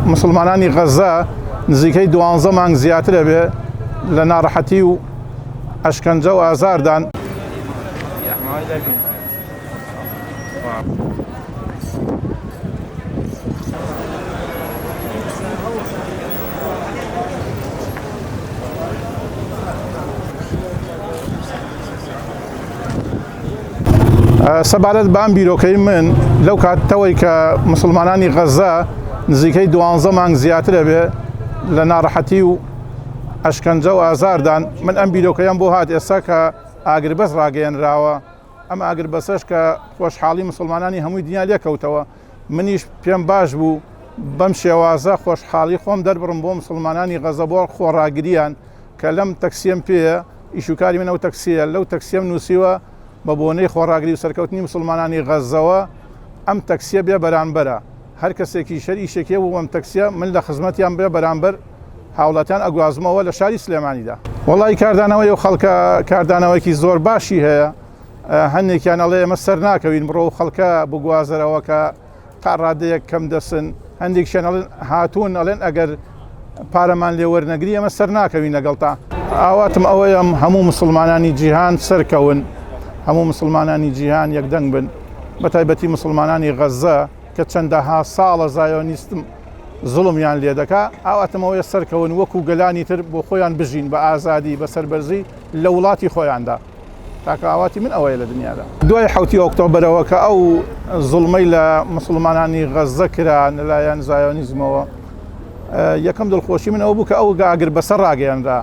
مسلمانانی غەزە نزیکەی 12 مانگ زیاترە بێ لە ناڕەحەتی و ئەشکەنجە و ئازاردان. سەبارەت بە ئەم بیرۆکەی من لەو کاتەوەی کە مسلمانانی غەزە نزیکەی 12 مانگ زیاترە بێ لە ناڕەحەتی و ئەشکەنجە و ئازاردان، من ئەم بیرۆکەیان بۆ هات ئێستا کە ئاگربەس ڕاگەیەنراوە. ئەم ئاگربەسەش کە خۆشحاڵی مسلمانانی هەمووی دنیا لێکەوتەوە، منیش پێم باش بوو بەم شێوازە خۆشحاڵی خۆم دەربڕم بۆ مسلمانانی غەزە بۆ خۆڕاگریان کە لەم تەکسیم پێیە. ئیشوکاری منەوە تەکسیە، لەو تەکسیم نووسیوە بە بۆنەی خۆڕاگری و سەرکەوتنی مسلمانانی غەزەوە ئەم تەکسیە بێ بەرامبەرە. هەر کەسێکی شەر ئیشێکێ بوو ئەم تەکسیە من لە خزمەتیان بێ بەرامبەر هاوڵاتیان ئەگوازمەوە لە شاری سلێمانیدا. وەڵی کاردانەوەی و خەڵکە کاردانەوەیکی زۆر باشی هەیە. هەندێکیان ئەڵێ ئێمە سەر ناکەوین بڕۆ خەڵکە بگوازەرەوە کە قاڕادەیەک کەم دەسن. هەندێکشیان ئەڵێن هاتوون ئەڵێن ئەگەر پارەمان لێ وەرنەگری ئەمە سەر ناکەوین لەگەڵ تا. ئاواتم ئەوەیەم هەموو مسلمانانی جیهان سەرکەون، هەموو مسلمانانی جیهان یەکدەنگ بن، بە تایبەتی مسلمانانی غەزە کە چەندەها ساڵە زایۆنیستم زوڵمیان لێ دەکا. ئاواتمەوەی سەرکەون وەکو گەلانی تر بۆ خۆیان بژین بە ئازادی بە سەربەرزی لە وڵاتی خۆیاندا. تاکە ئاواتی من ئەوەیە لە دنیادا. دوای 7 ئۆکتۆبەرەوە کە ئەو زوڵمەی لە مسلمانانی غەزە کرا لەلایەن زایۆنیزمەوە، یەکەم دڵخۆشی من ئەوە بوو کە ئەو ئاگربەسە ڕاگەیەنرا.